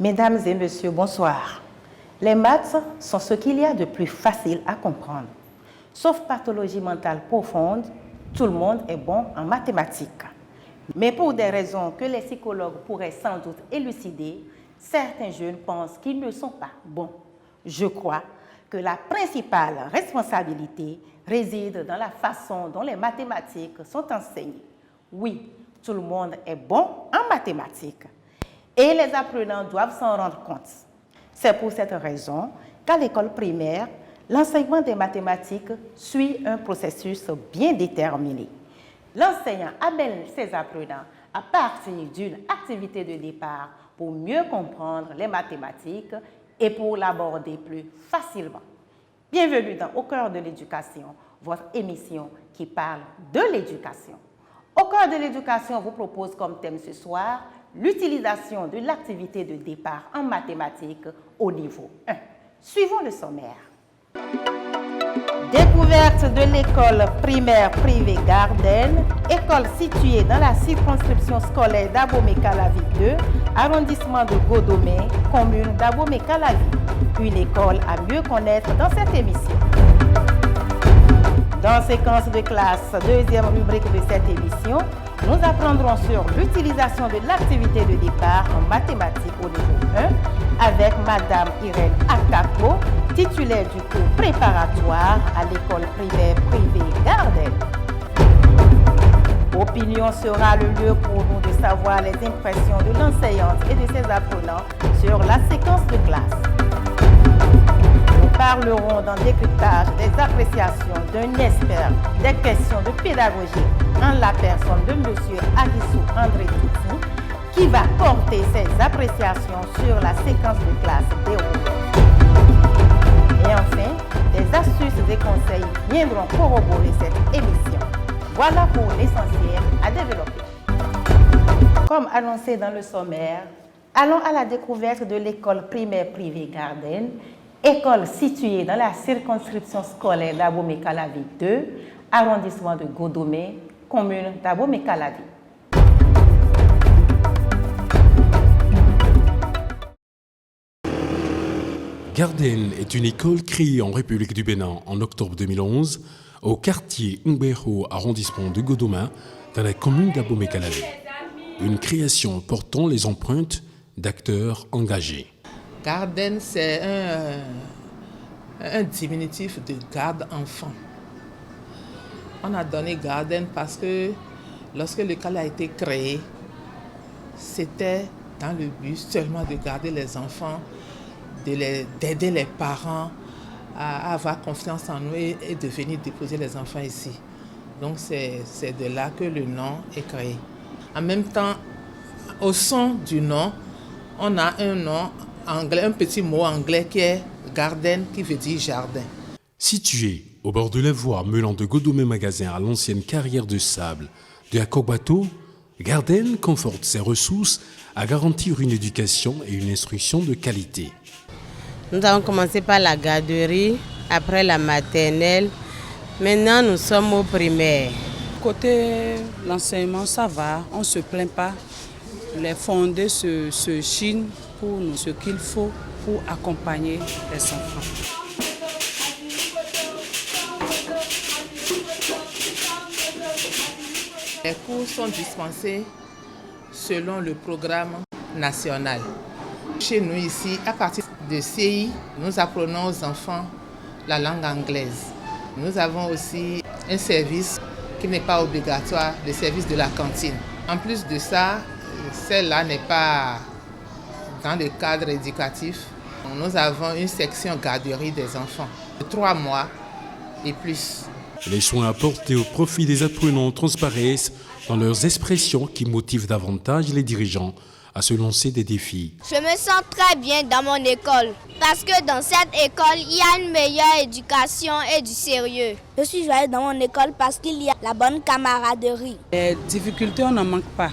Mesdames et messieurs, bonsoir. Les maths sont ce qu'il y a de plus facile à comprendre. Sauf pathologie mentale profonde, tout le monde est bon en mathématiques. Mais pour des raisons que les psychologues pourraient sans doute élucider, certains jeunes pensent qu'ils ne sont pas bons. Je crois que la principale responsabilité réside dans la façon dont les mathématiques sont enseignées. Oui, tout le monde est bon en mathématiques et les apprenants doivent s'en rendre compte. C'est pour cette raison qu'à l'école primaire, l'enseignement des mathématiques suit un processus bien déterminé. L'enseignant amène ses apprenants à partir d'une activité de départ pour mieux comprendre les mathématiques et pour l'aborder plus facilement. Bienvenue dans Au cœur de l'éducation, votre émission qui parle de l'éducation. Au cœur de l'éducation vous propose comme thème ce soir l'utilisation de l'activité de départ en mathématiques au niveau 1. Suivons le sommaire. Découverte de l'école primaire privée Garden, école située dans la circonscription scolaire d'Abomey-Calavi 2, arrondissement de Godomé, commune d'Abomey-Calavi. Une école à mieux connaître dans cette émission. Dans séquence de classe, deuxième rubrique de cette émission, nous apprendrons sur l'utilisation de l'activité de départ en mathématiques au niveau 1 avec Madame Irène Akako, titulaire du cours préparatoire à l'école primaire privée Garden. Opinion sera le lieu pour nous de savoir les impressions de l'enseignante et de ses apprenants sur la séquence de classe. Nous parlerons dans décryptage des appréciations d'un expert des questions de pédagogie en la personne de M. Agissou André Titi, qui va porter ses appréciations sur la séquence de classe déroulée. Et enfin, des astuces et conseils viendront corroborer cette émission. Voilà pour l'essentiel à développer. Comme annoncé dans le sommaire, allons à la découverte de l'école primaire privée Garden, école située dans la circonscription scolaire d'Abomey-Calavi 2, arrondissement de Godomé, commune d'Abomey-Calavi. Garden est une école créée en République du Bénin en octobre 2011 au quartier Ngbeho, arrondissement de Godomé, dans la commune d'Abomey-Calavi. Une création portant les empreintes d'acteurs engagés. Garden, c'est un diminutif de garde-enfant. On a donné Garden parce que lorsque l'école a été créée, c'était dans le but seulement de garder les enfants, d'aider les parents à avoir confiance en nous et de venir déposer les enfants ici. Donc c'est de là que le nom est créé. En même temps, au son du nom, on a un nom anglais, un petit mot anglais qui est garden, qui veut dire jardin. Situé au bord de la voie menant de Godomé Magasin à l'ancienne carrière de sable de Akogbato, Garden conforte ses ressources à garantir une éducation et une instruction de qualité. Nous avons commencé par la garderie, après la maternelle. Maintenant, nous sommes au primaire. Côté l'enseignement, ça va, on ne se plaint pas. Les fondés se chinent pour nous ce qu'il faut pour accompagner les enfants. Les cours sont dispensés selon le programme national. Chez nous ici, à partir de CI, nous apprenons aux enfants la langue anglaise. Nous avons aussi un service qui n'est pas obligatoire, le service de la cantine. En plus de ça, celle-là n'est pas dans le cadre éducatif. Nous avons une section garderie des enfants de 3 mois et plus. Les soins apportés au profit des apprenants transparaissent dans leurs expressions qui motivent davantage les dirigeants à se lancer des défis. Je me sens très bien dans mon école parce que dans cette école, il y a une meilleure éducation et du sérieux. Je suis joyeuse dans mon école parce qu'il y a la bonne camaraderie. Les difficultés, on n'en manque pas,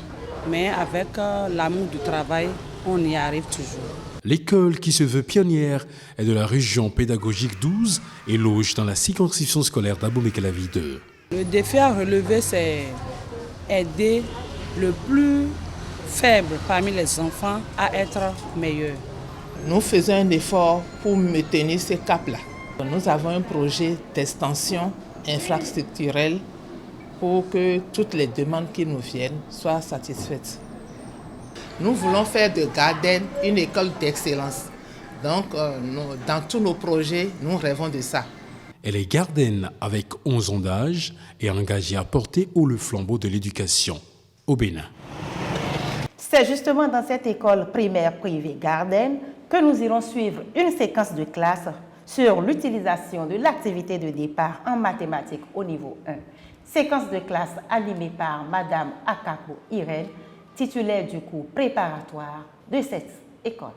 mais avec l'amour du travail, on y arrive toujours. L'école, qui se veut pionnière, est de la région pédagogique 12 et loge dans la circonscription scolaire d'Abomey-Calavi 2. Le défi à relever, c'est aider le plus faibles parmi les enfants à être meilleurs. Nous faisons un effort pour maintenir ce cap-là. Nous avons un projet d'extension infrastructurelle pour que toutes les demandes qui nous viennent soient satisfaites. Nous voulons faire de Garden une école d'excellence. Donc, dans tous nos projets, nous rêvons de ça. Elle est gardienne avec 11 ans d'âge et engagée à porter haut le flambeau de l'éducation au Bénin. C'est justement dans cette école primaire privée Garden que nous irons suivre une séquence de classe sur l'utilisation de l'activité de départ en mathématiques au niveau 1. Séquence de classe animée par Madame Akapo Irène, titulaire du cours préparatoire de cette école.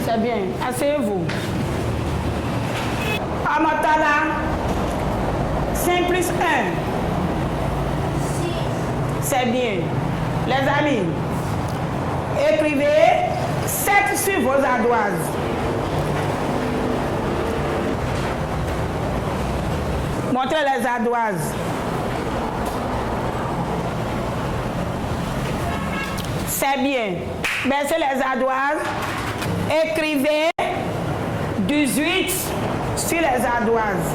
C'est bien, asseyez-vous. Amatala, 5 plus 1. C'est bien. Les amis, écrivez 7 sur vos ardoises. Montrez les ardoises. C'est bien. Baissez les ardoises. Écrivez 18 sur les ardoises.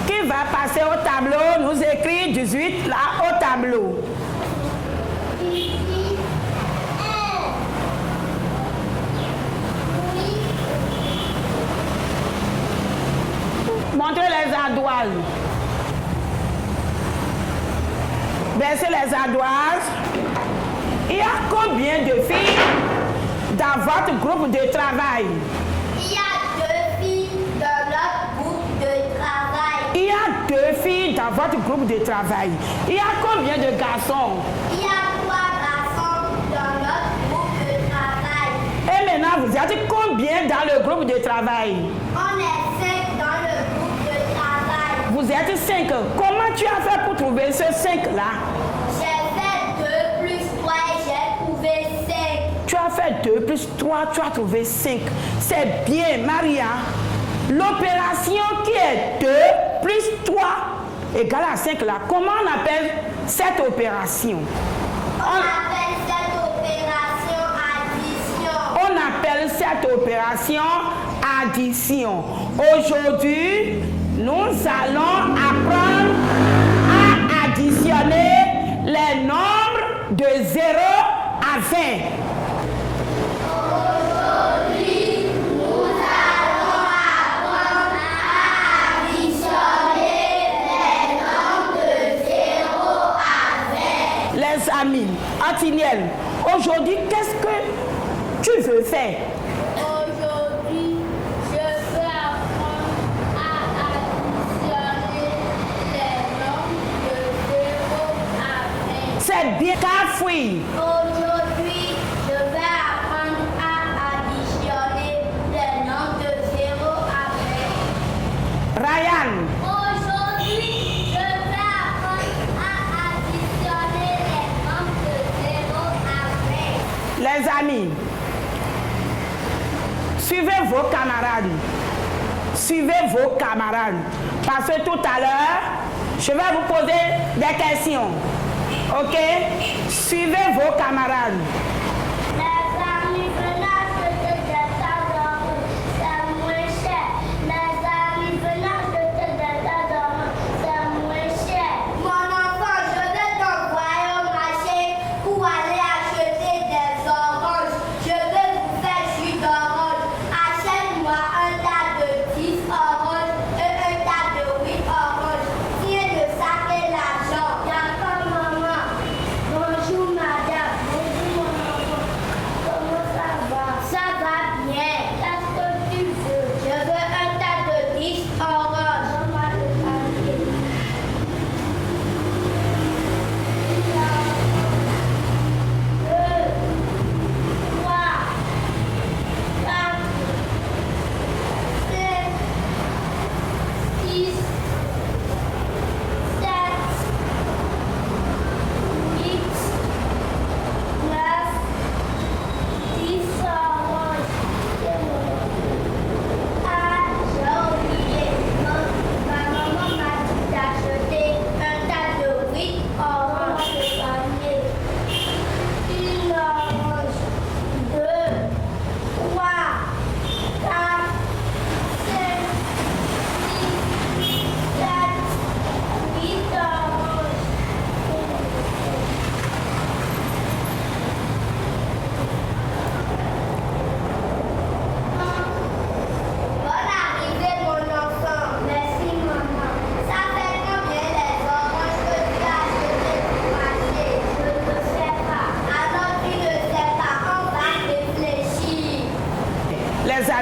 Qui va passer au tableau, nous écrit 18 là au tableau. Montrez les ardoises. Baissez les ardoises. Il y a combien de filles dans votre groupe de travail? Il y a 2 filles dans notre groupe de travail. Il y a 2 filles dans votre groupe de travail. Il y a combien de garçons? Il y a 3 garçons dans notre groupe de travail. Et maintenant, vous êtes combien dans le groupe de travail? On est 5 dans le groupe de travail. Vous êtes 5. Comment tu as fait pour trouver ce 5-là? J'ai fait 2 plus 3 et j'ai trouvé 5. Tu as fait 2 plus 3, tu as trouvé 5. C'est bien, Maria. L'opération qui est 2 plus 3 égale à 5 là, comment on appelle cette opération? On appelle cette opération addition. On appelle cette opération addition. Aujourd'hui, nous allons apprendre à additionner les nombres de 0 à 20. Aujourd'hui, nous allons apprendre à additionner les nombres de 0 à 20. Les amis, Antiniel, aujourd'hui, qu'est-ce que tu veux faire? Aujourd'hui, je veux apprendre à additionner les nombres de 0 à 20. C'est bien, Kafoui. Aujourd'hui, je vais apprendre à additionner les nombres de 0 à 20. Ryan, Aujourd'hui, je vais apprendre à additionner les nombres de 0 à 20. les amis, suivez vos camarades. Suivez vos camarades. Parce que tout à l'heure, je vais vous poser des questions. OK? Suivez vos camarades. Les amis, venez acheter des tas d'or, c'est moins cher. Les amis, venez acheter des tas d'or, c'est moins cher. Mon enfant, je vais t'envoyer au marché pour aller acheter des oranges. Je vais vous faire jus d'orange. Achète-moi un tas de 10 oranges et un tas de 8 oranges. Tiens de ça et l'argent. D'accord, maman. Bonjour, madame. Bonjour, mon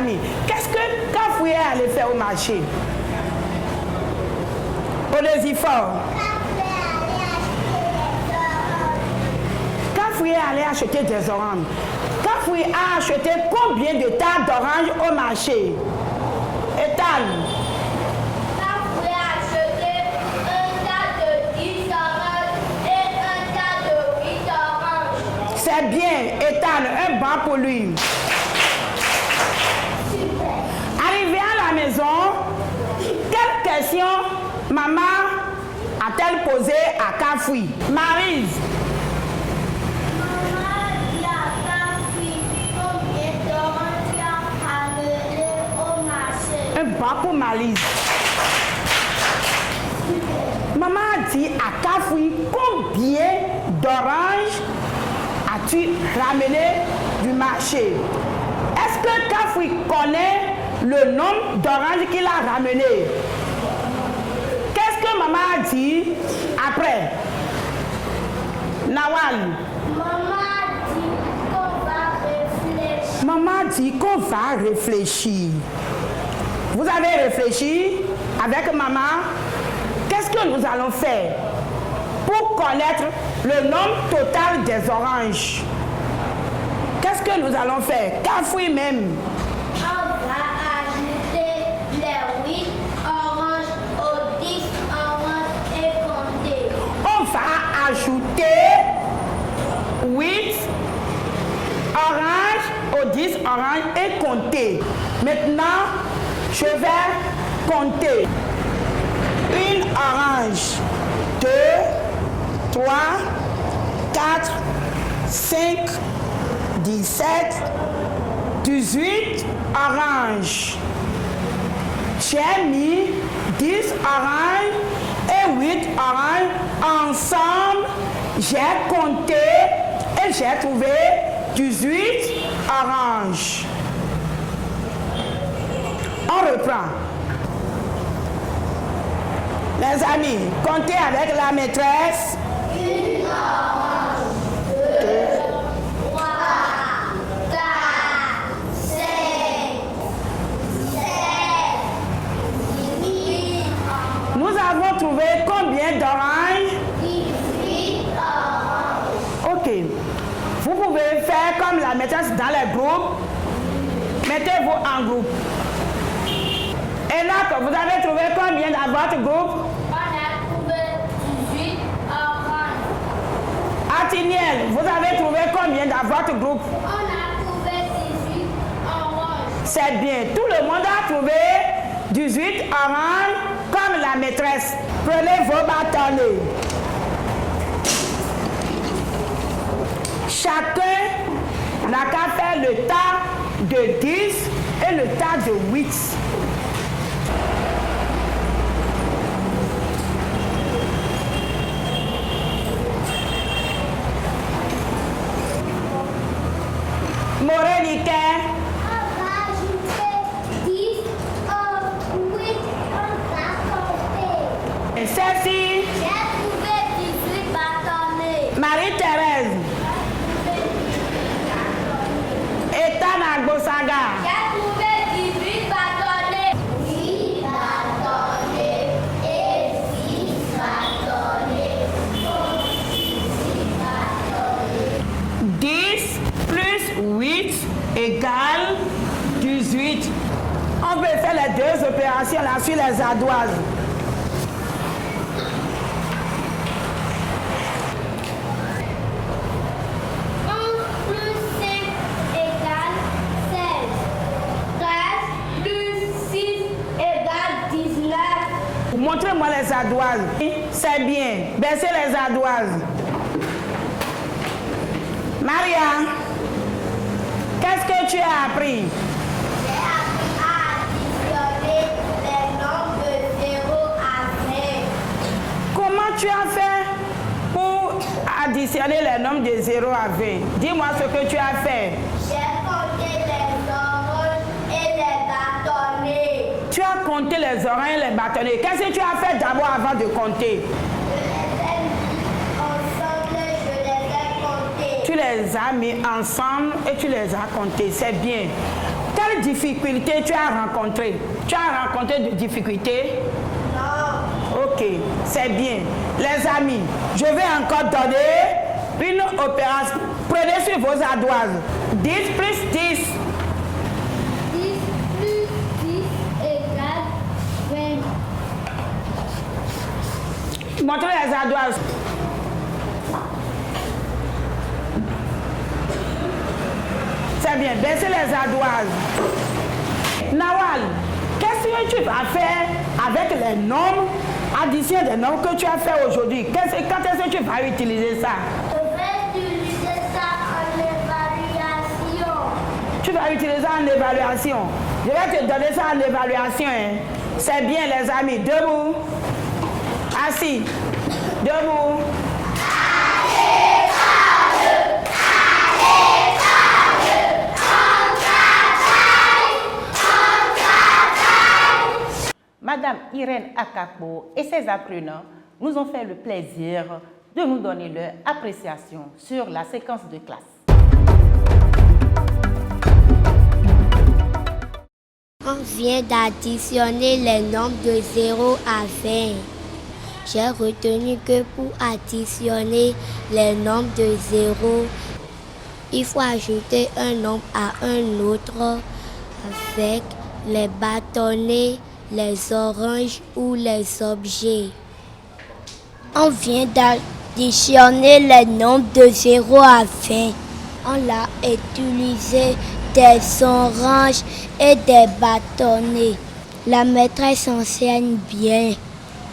amis, qu'est-ce que Kafoué est allé faire au marché? Allez-y fort. Kafoué est allé acheter des oranges. Kafoué a acheté combien de tas d'oranges au marché? Ethan. Kafoué a acheté un tas de 10 oranges et un tas de 8 oranges. C'est bien, Ethan, un banc pour lui. Arrivé à la maison, quelle question maman a-t-elle posé à Kafoué? Maryse. Maman dit à Kafoué combien d'oranges tu as ramené au marché. Un banc pour Maryse. Maman a dit à Kafoué combien d'oranges as-tu ramené du marché? Est-ce que Kafoué connaît le nombre d'oranges qu'il a ramené? Qu'est-ce que maman a dit après? Nawal. Maman dit qu'on va réfléchir. Maman dit qu'on va réfléchir. Vous avez réfléchi avec maman? Qu'est-ce que nous allons faire pour connaître le nombre total des oranges? Qu'est-ce que nous allons faire? Kafoué même. On va ajouter les 8 oranges aux 10 oranges et compter. On va ajouter 8 oranges aux 10 oranges et compter. Maintenant, je vais compter. Une orange, 2, 3, 4, 5, 17, 18 oranges. J'ai mis 10 oranges et 8 oranges ensemble. J'ai compté et j'ai trouvé 18 oranges. On reprend. Les amis, comptez avec la maîtresse. 1 orange, 2, 3, 4, 5, 7, 8. Nous avons trouvé combien d'oranges? 18 oranges. Ok. Vous pouvez faire comme la maîtresse dans les groupes. Mettez-vous en groupe. Enoch, vous avez trouvé combien dans votre groupe? On a trouvé 18 oranges. Atiniel, vous avez trouvé combien dans votre groupe? On a trouvé 18 oranges. C'est bien. Tout le monde a trouvé 18 oranges comme la maîtresse. Prenez vos bâtonnets. Chacun n'a qu'à faire le tas de 10 et le tas de 8. Morenique. On va ajouter 10 au 8. On va compter. Celle-ci, J'ai trouvé 18 bâtonnets. Marie-Thérèse. Ethan Agbosaga. J'ai trouvé 18 bâtonnets. 8 bâtonnets et 6 bâtonnets. 10 plus 8 égale 18. On peut faire les deux opérations là sur les ardoises. Plus 5 égale 16. 13 plus 6 égale 19. Montrez-moi les ardoises. C'est bien. Baissez les ardoises. Maria, qu'est-ce que tu as appris? J'ai appris à additionner les nombres de 0 à 20. Comment tu as fait pour additionner les nombres de 0 à 20? Dis-moi ce que tu as fait. J'ai compté les oranges et les bâtonnets. Tu as compté les oranges et les bâtonnets. Qu'est-ce que tu as fait d'abord avant de compter? Je les ai mis ensemble, je les ai comptés. Tu les as mis ensemble et tu les as comptés. C'est bien. Quel quelles difficultés tu as rencontrées? Tu as rencontré des difficultés? Non. Ok, c'est bien. Les amis, je vais encore donner une opération. Prenez sur vos ardoises. 10 plus 10. 10 plus 10 égale 20. Montrez les ardoises. C'est bien, baissez les ardoises. Nawal, qu'est-ce que tu vas faire avec les nombres, addition des nombres que tu as fait aujourd'hui? Quand est-ce que tu vas utiliser ça? Je vais utiliser ça en évaluation. Tu vas utiliser ça en évaluation. Je vais te donner ça en évaluation. Hein. C'est bien les amis. Debout. Assis. Debout. Madame Irène Akapo et ses apprenants nous ont fait le plaisir de nous donner leur appréciation sur la séquence de classe. On vient d'additionner les nombres de 0 à 20. J'ai retenu que pour additionner les nombres de 0, il faut ajouter un nombre à un autre avec les bâtonnets, les oranges ou les objets. On vient d'additionner les nombres de 0 à 20. On l'a utilisé des oranges et des bâtonnets. La maîtresse enseigne bien.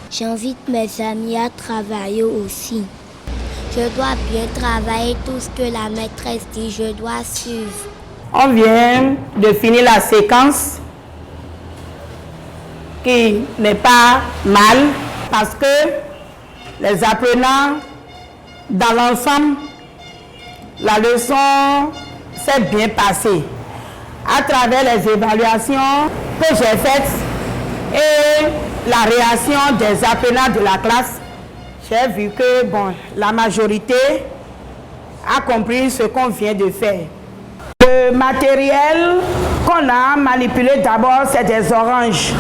J'invite mes amis à travailler aussi. Je dois bien travailler tout ce que la maîtresse dit, je dois suivre. On vient de finir la séquence qui n'est pas mal parce que les apprenants, dans l'ensemble, la leçon s'est bien passée. À travers les évaluations que j'ai faites et la réaction des apprenants de la classe, j'ai vu que la majorité a compris ce qu'on vient de faire. Le matériel qu'on a manipulé d'abord, c'est des oranges.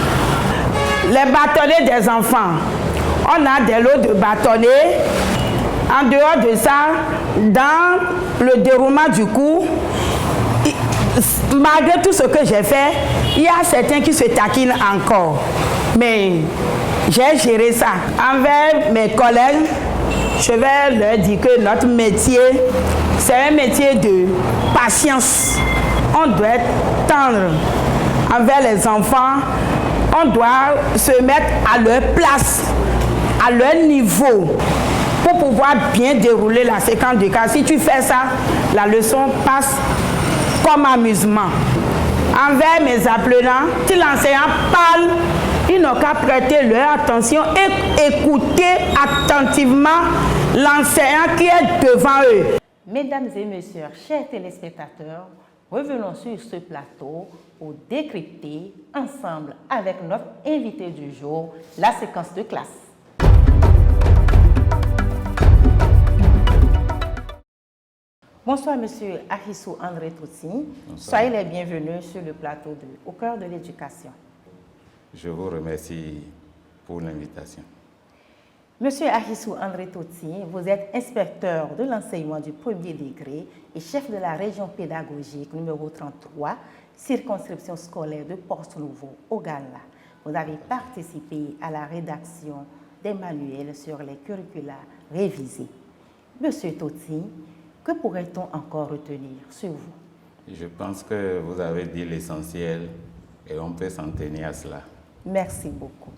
Les bâtonnets des enfants. On a des lots de bâtonnets. En dehors de ça, dans le déroulement du cours, malgré tout ce que j'ai fait, il y a certains qui se taquinent encore. Mais j'ai géré ça. Envers mes collègues, je vais leur dire que notre métier, c'est un métier de patience. On doit être tendre envers les enfants. On doit se mettre à leur place, à leur niveau, pour pouvoir bien dérouler la séquence de classe. Si tu fais ça, la leçon passe comme amusement. Envers mes apprenants, si l'enseignant parle, ils n'ont qu'à prêter leur attention et écouter attentivement l'enseignant qui est devant eux. Mesdames et messieurs, chers téléspectateurs, revenons sur ce plateau pour décrypter ensemble avec notre invité du jour la séquence de classe. Bonsoir, Monsieur Ahissou André Toutsi. Soyez les bienvenus sur le plateau de Au cœur de l'éducation. Je vous remercie pour l'invitation. Monsieur Ahissou André Toutsi, vous êtes inspecteur de l'enseignement du premier degré et chef de la région pédagogique numéro 33, circonscription scolaire de Porte-Nouveau au Ghana. Vous avez participé à la rédaction des manuels sur les curricula révisés. Monsieur Toutsi, que pourrait-on encore retenir sur vous? Je pense que vous avez dit l'essentiel et on peut s'en tenir à cela. Merci beaucoup.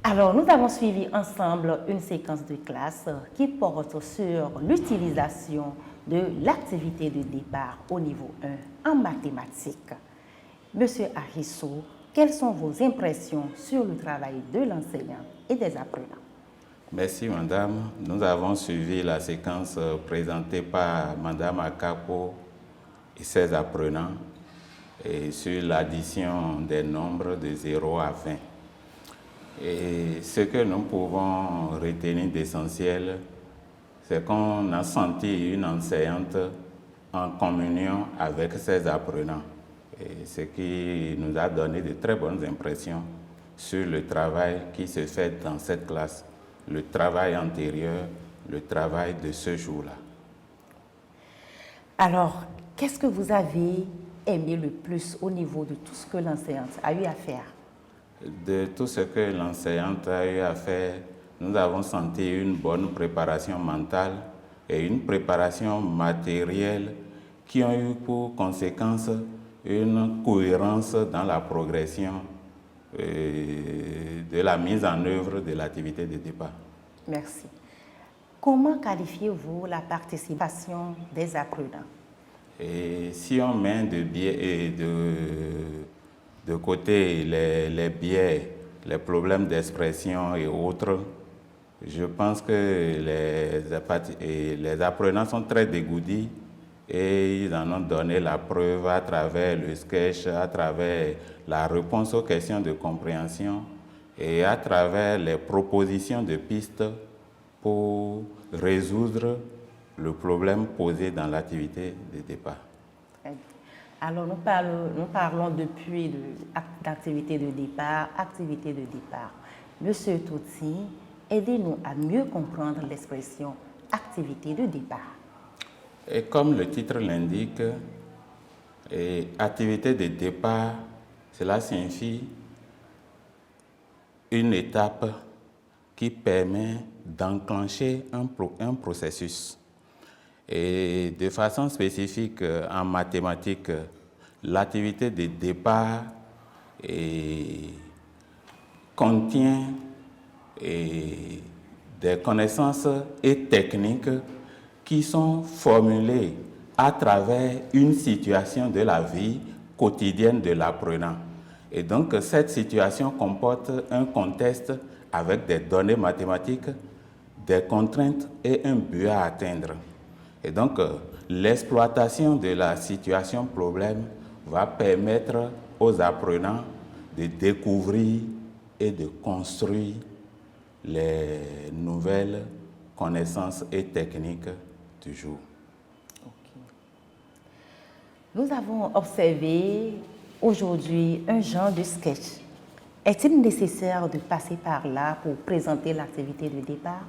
Alors, nous avons suivi ensemble une séquence de classe qui porte sur l'utilisation de l'activité de départ au niveau 1 en mathématiques. Monsieur Ahissou, quelles sont vos impressions sur le travail de l'enseignant et des apprenants? Merci, madame. Nous avons suivi la séquence présentée par madame Akapo et ses apprenants et sur l'addition des nombres de 0 à 20. Et ce que nous pouvons retenir d'essentiel, c'est qu'on a senti une enseignante en communion avec ses apprenants. Et ce qui nous a donné de très bonnes impressions sur le travail qui se fait dans cette classe, le travail antérieur, le travail de ce jour-là. Alors, qu'est-ce que vous avez aimé le plus au niveau de tout ce que l'enseignante a eu à faire? De tout ce que l'enseignante a eu à faire, nous avons senti une bonne préparation mentale et une préparation matérielle qui ont eu pour conséquence une cohérence dans la progression de la mise en œuvre de l'activité de départ. Merci. Comment qualifiez-vous la participation des apprenants? Et si on met de côté les biais, les problèmes d'expression et autres, je pense que les apprenants sont très dégourdis et ils en ont donné la preuve à travers le sketch, à travers la réponse aux questions de compréhension et à travers les propositions de pistes pour résoudre le problème posé dans l'activité de départ. Alors, nous parlons depuis d'activité de départ, activité de départ. Monsieur Touti, aidez-nous à mieux comprendre l'expression activité de départ. Et comme le titre l'indique, activité de départ, cela signifie une étape qui permet d'enclencher un processus. Et de façon spécifique en mathématiques, l'activité de départ contient des connaissances et techniques qui sont formulées à travers une situation de la vie quotidienne de l'apprenant. Et donc cette situation comporte un contexte avec des données mathématiques, des contraintes et un but à atteindre. Et donc, l'exploitation de la situation problème va permettre aux apprenants de découvrir et de construire les nouvelles connaissances et techniques du jour. Okay. Nous avons observé aujourd'hui un genre de sketch. Est-il nécessaire de passer par là pour présenter l'activité de départ?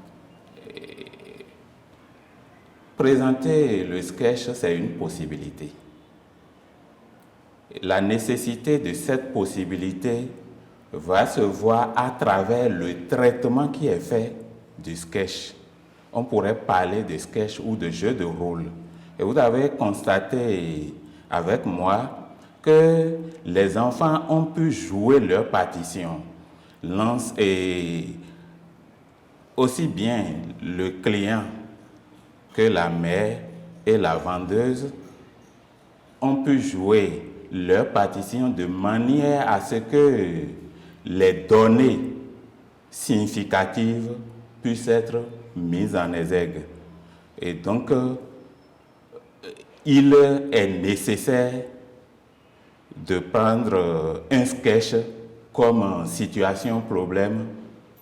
Présenter le sketch, c'est une possibilité. La nécessité de cette possibilité va se voir à travers le traitement qui est fait du sketch. On pourrait parler de sketch ou de jeu de rôle. Et vous avez constaté avec moi que les enfants ont pu jouer leur partition. Et aussi bien le client que la mère et la vendeuse ont pu jouer leur partition de manière à ce que les données significatives puissent être mises en exergue. Et donc, il est nécessaire de prendre un sketch comme situation problème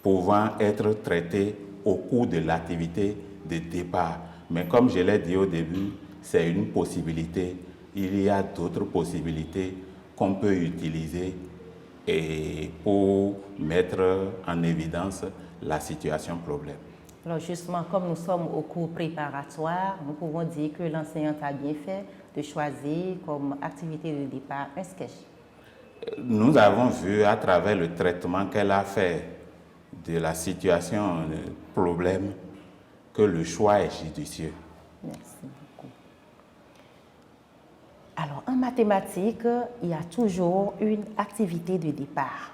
pouvant être traité au cours de l'activité de départ. Mais comme je l'ai dit au début, c'est une possibilité. Il y a d'autres possibilités qu'on peut utiliser pour mettre en évidence la situation problème. Alors justement, comme nous sommes au cours préparatoire, nous pouvons dire que l'enseignante a bien fait de choisir comme activité de départ un sketch. Nous avons vu à travers le traitement qu'elle a fait de la situation problème que le choix est judicieux. Merci beaucoup. Alors, en mathématiques, il y a toujours une activité de départ.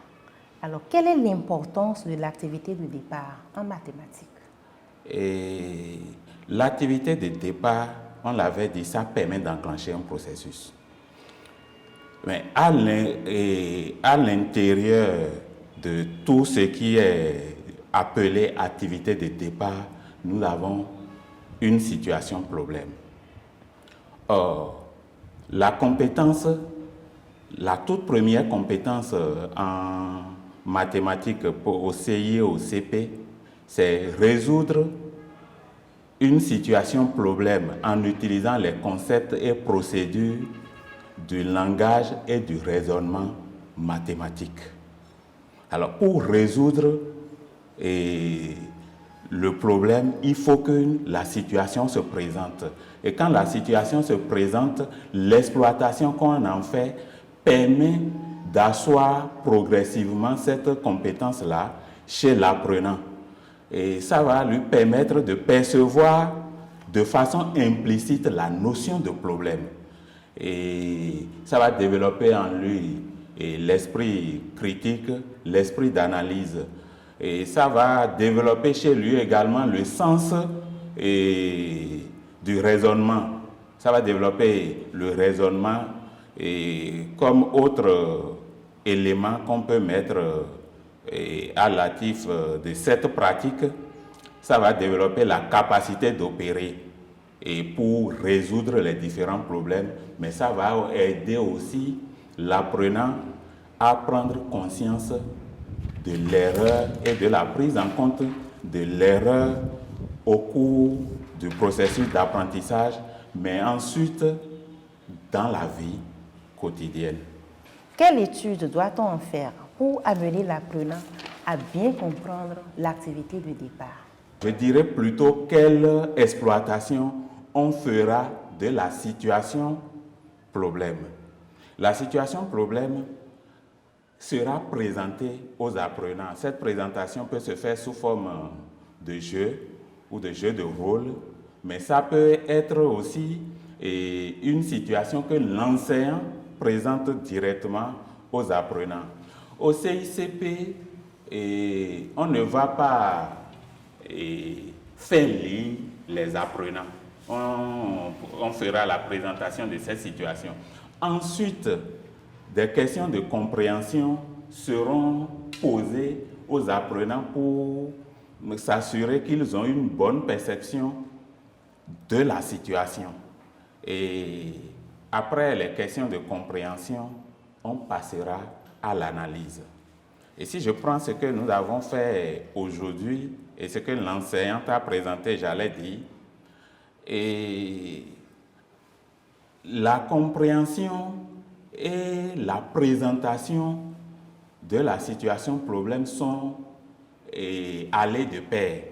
Alors, quelle est l'importance de l'activité de départ en mathématiques? L'activité de départ, on l'avait dit, ça permet d'enclencher un processus. Mais à l'intérieur de tout ce qui est appelé activité de départ, nous avons une situation problème. Or, la toute première compétence en mathématiques au CI et au CP, c'est résoudre une situation problème en utilisant les concepts et procédures du langage et du raisonnement mathématique. Alors, pour résoudre le problème, il faut que la situation se présente. Et quand la situation se présente, l'exploitation qu'on en fait permet d'asseoir progressivement cette compétence-là chez l'apprenant. Et ça va lui permettre de percevoir de façon implicite la notion de problème. Et ça va développer en lui l'esprit critique, l'esprit d'analyse. Et ça va développer chez lui également le sens du raisonnement. Ça va développer le raisonnement comme autre élément qu'on peut mettre à l'actif de cette pratique. Ça va développer la capacité d'opérer et pour résoudre les différents problèmes, mais ça va aider aussi l'apprenant à prendre conscience de l'erreur et de la prise en compte de l'erreur au cours du processus d'apprentissage, mais ensuite dans la vie quotidienne. Quelle étude doit-on en faire pour amener l'apprenant à bien comprendre l'activité de départ? Je dirais plutôt quelle exploitation on fera de la situation problème. La situation problème sera présentée aux apprenants. Cette présentation peut se faire sous forme de jeu ou de jeu de rôle, mais ça peut être aussi une situation que l'enseignant présente directement aux apprenants. Au CICP, on ne va pas faire lire les apprenants. On fera la présentation de cette situation. Ensuite, des questions de compréhension seront posées aux apprenants pour s'assurer qu'ils ont une bonne perception de la situation. Et après les questions de compréhension, on passera à l'analyse. Et si je prends ce que nous avons fait aujourd'hui et ce que l'enseignante a présenté, j'allais dire, et la compréhension et la présentation de la situation problème sont allées de pair.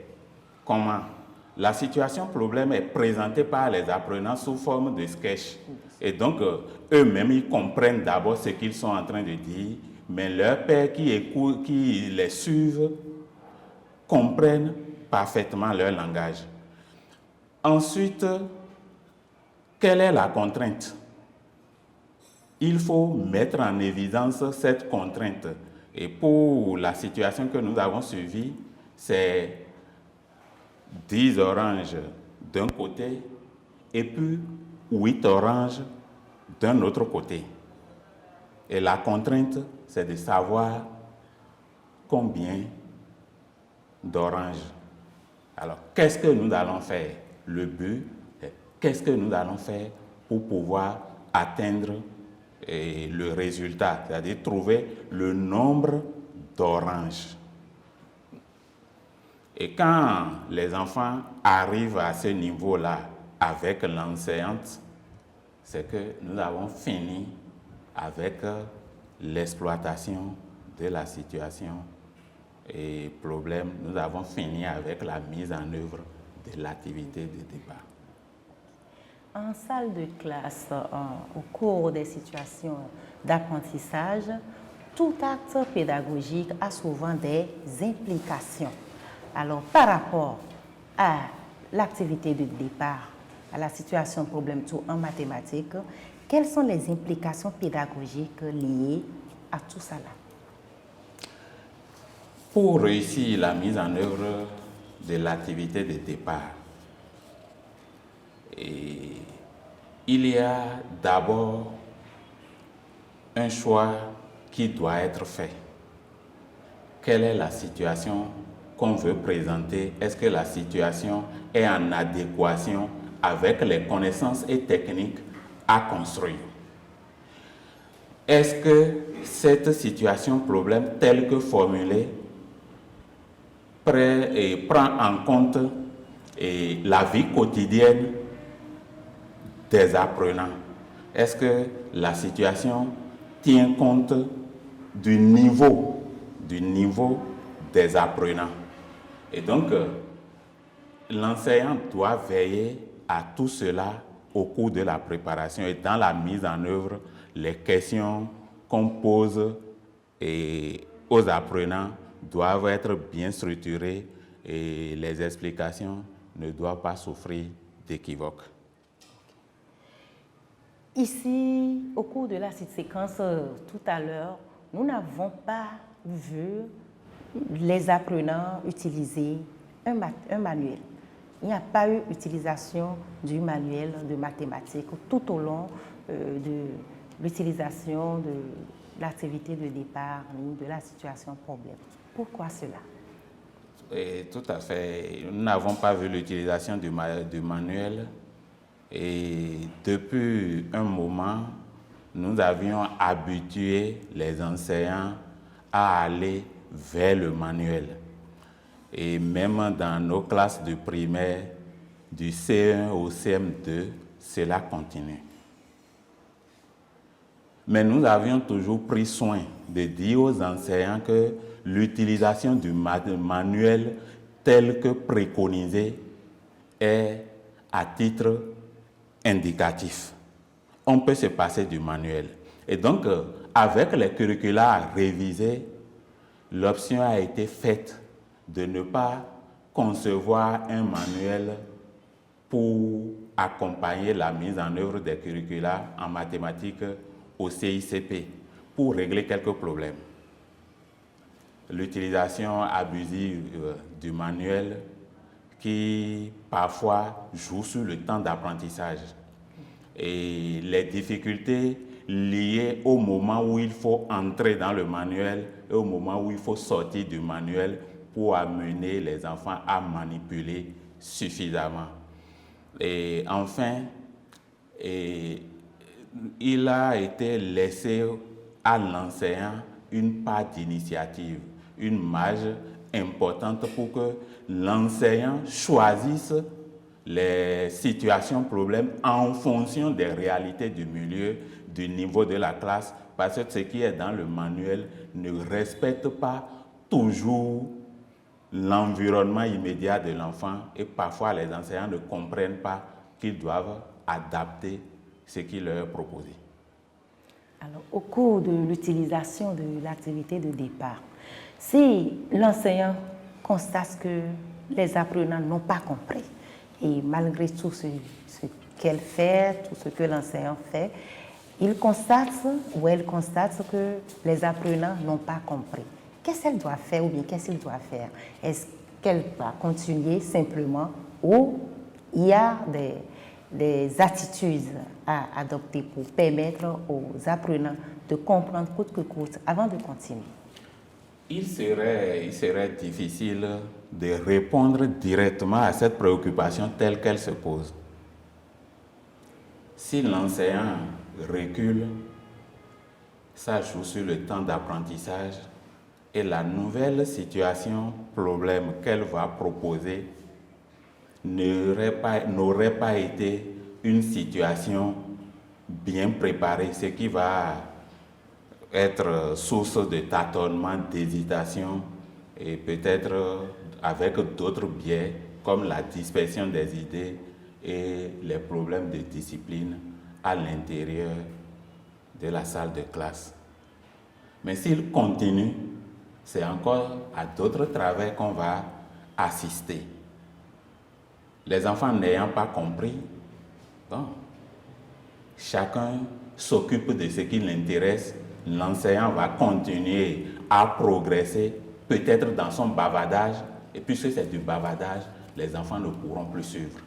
Comment? La situation problème est présentée par les apprenants sous forme de sketch. Et donc, eux-mêmes, ils comprennent d'abord ce qu'ils sont en train de dire, mais leurs pairs qui les suivent comprennent parfaitement leur langage. Ensuite, quelle est la contrainte? Il faut mettre en évidence cette contrainte. Et pour la situation que nous avons suivie, c'est 10 oranges d'un côté et puis 8 oranges d'un autre côté. Et la contrainte, c'est de savoir combien d'oranges. Alors, qu'est-ce que nous allons faire? Le but, qu'est-ce que nous allons faire pour pouvoir atteindre le résultat, c'est-à-dire trouver le nombre d'oranges. Et quand les enfants arrivent à ce niveau-là avec l'enseignante, c'est que nous avons fini avec l'exploitation de la situation et problème. Nous avons fini avec la mise en œuvre de l'activité de départ. En salle de classe, au cours des situations d'apprentissage, tout acte pédagogique a souvent des implications. Alors, par rapport à l'activité de départ, à la situation problème tout en mathématiques, quelles sont les implications pédagogiques liées à tout ça là? Pour réussir la mise en œuvre de l'activité de départ, il y a d'abord un choix qui doit être fait. Quelle est la situation qu'on veut présenter? Est-ce que la situation est en adéquation avec les connaissances et techniques à construire? Est-ce que cette situation problème telle que formulée prend en compte et la vie quotidienne des apprenants. Est-ce que la situation tient compte du niveau des apprenants? Et donc, l'enseignant doit veiller à tout cela au cours de la préparation et dans la mise en œuvre, les questions qu'on pose aux apprenants doivent être bien structurées et les explications ne doivent pas souffrir d'équivoques. Ici, au cours de la séquence tout à l'heure, nous n'avons pas vu les apprenants utiliser un manuel. Il n'y a pas eu utilisation du manuel de mathématiques tout au long de l'utilisation de l'activité de départ ou de la situation problème. Pourquoi cela? Et tout à fait. Nous n'avons pas vu l'utilisation du manuel. Et depuis un moment, nous avions habitué les enseignants à aller vers le manuel. Et même dans nos classes de primaire, du C1 au CM2, cela continue. Mais nous avions toujours pris soin de dire aux enseignants que l'utilisation du manuel tel que préconisé est à titre indicatif. On peut se passer du manuel. Et donc, avec les curricula révisés, l'option a été faite de ne pas concevoir un manuel pour accompagner la mise en œuvre des curricula en mathématiques au CICP, pour régler quelques problèmes. L'utilisation abusive du manuel qui parfois joue sur le temps d'apprentissage et les difficultés liées au moment où il faut entrer dans le manuel et au moment où il faut sortir du manuel pour amener les enfants à manipuler suffisamment. Et enfin, il a été laissé à l'enseignant une part d'initiative, une marge importante pour que l'enseignant choisisse les situations problèmes en fonction des réalités du milieu, du niveau de la classe, parce que ce qui est dans le manuel ne respecte pas toujours l'environnement immédiat de l'enfant et parfois les enseignants ne comprennent pas qu'ils doivent adapter ce qui leur est proposé. Alors, au cours de l'utilisation de l'activité de départ, si l'enseignant constate que les apprenants n'ont pas compris, et malgré tout ce qu'elle fait, tout ce que l'enseignant fait, il constate ou elle constate que les apprenants n'ont pas compris. Qu'est-ce qu'elle doit faire ou bien qu'est-ce qu'il doit faire? Est-ce qu'elle doit continuer simplement ou il y a des attitudes à adopter pour permettre aux apprenants de comprendre coûte que coûte avant de continuer? Il serait difficile de répondre directement à cette préoccupation telle qu'elle se pose. Si l'enseignant recule, ça joue sur le temps d'apprentissage et la nouvelle situation, problème qu'elle va proposer n'aurait pas été une situation bien préparée, ce qui va être source de tâtonnement, d'hésitation et peut-être avec d'autres biais comme la dispersion des idées et les problèmes de discipline à l'intérieur de la salle de classe. Mais s'il continue, c'est encore à d'autres travers qu'on va assister. Les enfants n'ayant pas compris, bon, chacun s'occupe de ce qui l'intéresse. L'enseignant va continuer à progresser, peut-être dans son bavardage, et puisque c'est du bavardage, les enfants ne pourront plus suivre.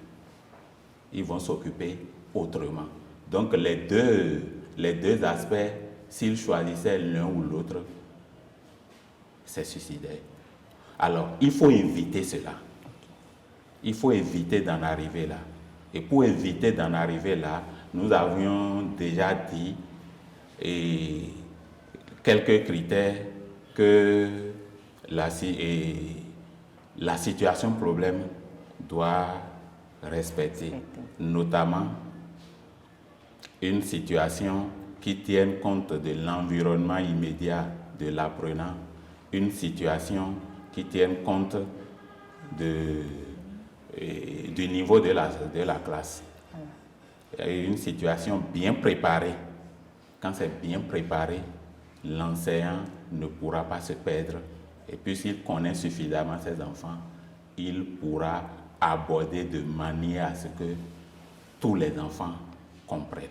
Ils vont s'occuper autrement. Donc les deux aspects, s'ils choisissaient l'un ou l'autre, c'est suicidaire. Alors, il faut éviter cela. Il faut éviter d'en arriver là. Et pour éviter d'en arriver là, nous avions déjà dit quelques critères que la situation problème doit respecter, notamment une situation qui tienne compte de l'environnement immédiat de l'apprenant, une situation qui tienne compte du niveau de la classe. Et une situation bien préparée. Quand c'est bien préparé, l'enseignant ne pourra pas se perdre. Et puisqu'il connaît suffisamment ses enfants, il pourra aborder de manière à ce que tous les enfants comprennent.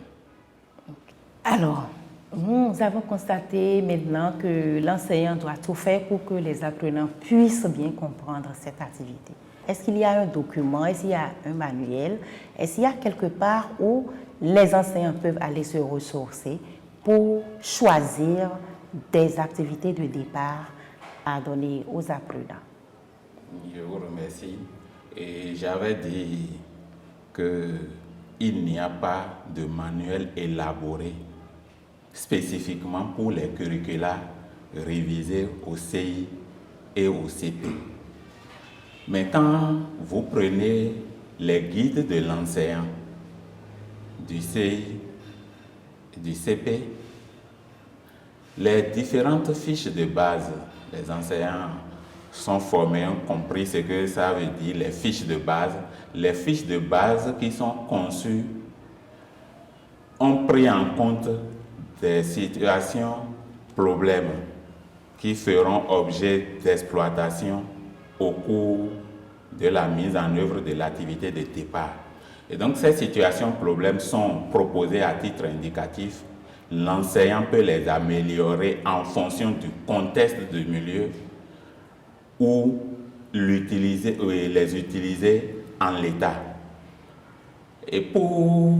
Alors, nous avons constaté maintenant que l'enseignant doit tout faire pour que les apprenants puissent bien comprendre cette activité. Est-ce qu'il y a un document, est-ce qu'il y a un manuel, est-ce qu'il y a quelque part où les enseignants peuvent aller se ressourcer pour choisir des activités de départ à donner aux apprenants? Je vous remercie. Et j'avais dit qu'il n'y a pas de manuel élaboré spécifiquement pour les curricula révisés au CI et au CP. Mais quand vous prenez les guides de l'enseignant du CI, du CP, les différentes fiches de base, les enseignants sont formés, ont compris ce que ça veut dire, les fiches de base. Les fiches de base qui sont conçues ont pris en compte des situations, problèmes qui feront objet d'exploitation au cours de la mise en œuvre de l'activité de départ. Et donc ces situations, problèmes sont proposées à titre indicatif. L'enseignant peut les améliorer en fonction du contexte du milieu ou les utiliser en l'état. Et pour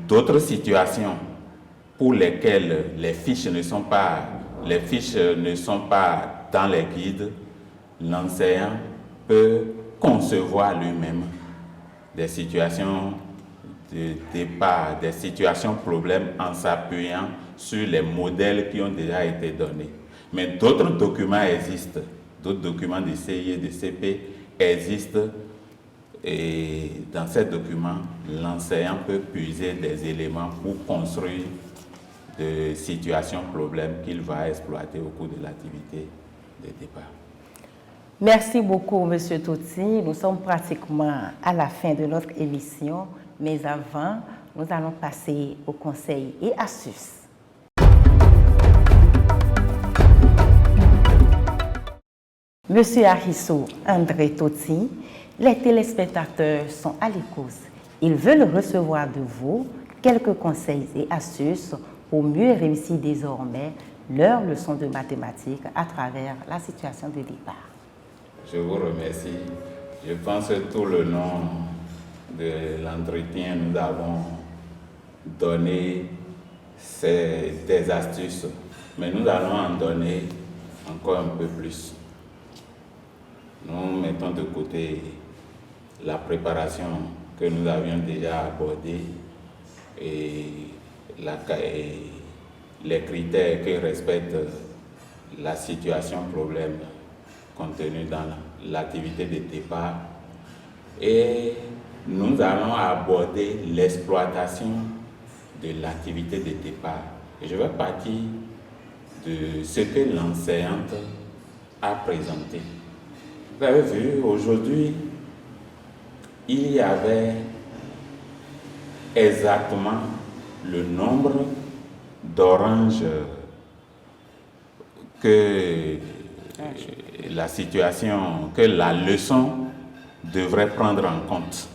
d'autres situations pour lesquelles les fiches ne sont pas dans les guides, l'enseignant peut concevoir lui-même des situations de départ, des situations problèmes en s'appuyant sur les modèles qui ont déjà été donnés. Mais d'autres documents existent, d'autres documents de CI et de CP existent, et dans ces documents, l'enseignant peut puiser des éléments pour construire des situations problèmes qu'il va exploiter au cours de l'activité de départ. Merci beaucoup, M. Toti. Nous sommes pratiquement à la fin de notre émission, mais avant, nous allons passer aux conseils et astuces. Monsieur Arisso André Toti, les téléspectateurs sont à l'écoute. Ils veulent recevoir de vous quelques conseils et astuces pour mieux réussir désormais leur leçon de mathématiques à travers la situation de départ. Je vous remercie. Je pense que tout le long de l'entretien, nous avons donné des astuces, mais nous allons en donner encore un peu plus. Nous mettons de côté la préparation que nous avions déjà abordée et les critères qui respectent la situation problème contenue dans l'activité de départ. Et nous allons aborder l'exploitation de l'activité de départ. Et je vais partir de ce que l'enseignante a présenté. Vous avez vu, aujourd'hui, il y avait exactement le nombre d'oranges que la situation, que la leçon devrait prendre en compte.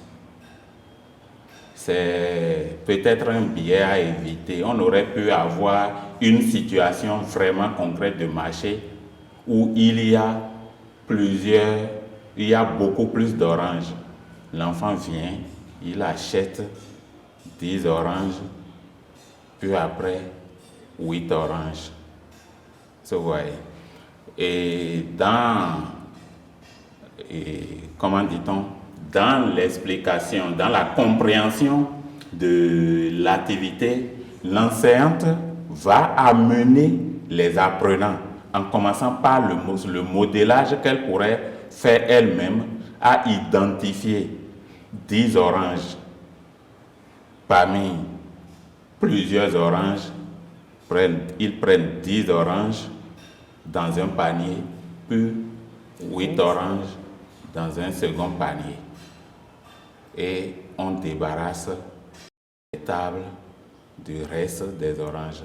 C'est peut-être un biais à éviter. On aurait pu avoir une situation vraiment concrète de marché où il y a beaucoup plus d'oranges. L'enfant vient, il achète 10 oranges, puis après 8 oranges. Vous voyez. Et comment dit-on, dans l'explication, dans la compréhension de l'activité, l'enseignante va amener les apprenants, en commençant par le modélage qu'elle pourrait faire elle-même, à identifier 10 oranges parmi plusieurs oranges. Ils prennent 10 oranges dans un panier, puis 8 oranges dans un second panier. Et on débarrasse les tables du reste des oranges.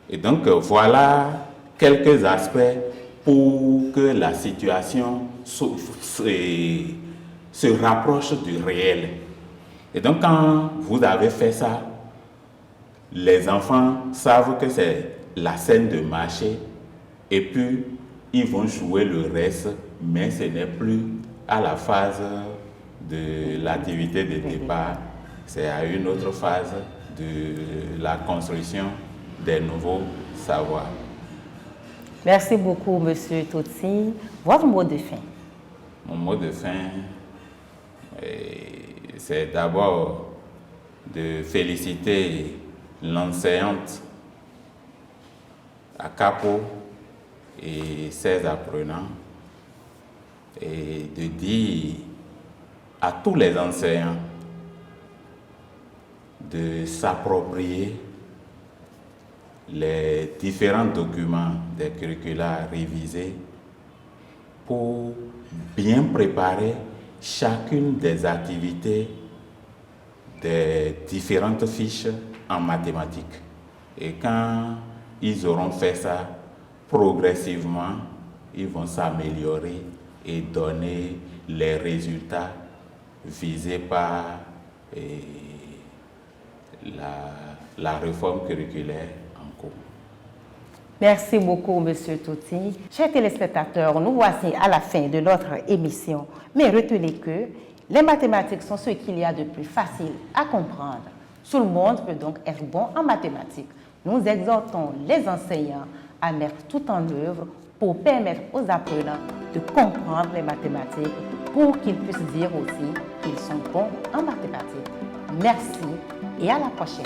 Et donc voilà quelques aspects pour que la situation se rapproche du réel. Et donc quand vous avez fait ça, les enfants savent que c'est la scène de marché et puis ils vont jouer le reste, mais ce n'est plus à la phase de l'activité de départ, c'est à une autre phase de la construction des nouveaux savoirs. Merci beaucoup, Monsieur Totsi. Votre mot de fin? Mon mot de fin, c'est d'abord de féliciter l'enseignante à Capo et ses apprenants et de dire à tous les enseignants de s'approprier les différents documents des curricula révisés pour bien préparer chacune des activités des différentes fiches en mathématiques. Et quand ils auront fait ça, progressivement, ils vont s'améliorer et donner les résultats visés par la réforme curriculaire en cours. Merci beaucoup, Monsieur Toti. Chers téléspectateurs, nous voici à la fin de notre émission. Mais retenez que les mathématiques sont ce qu'il y a de plus facile à comprendre. Tout le monde peut donc être bon en mathématiques. Nous exhortons les enseignants à mettre tout en œuvre pour permettre aux apprenants de comprendre les mathématiques pour qu'ils puissent dire aussi qu'ils sont bons en mathématiques. Merci et à la prochaine.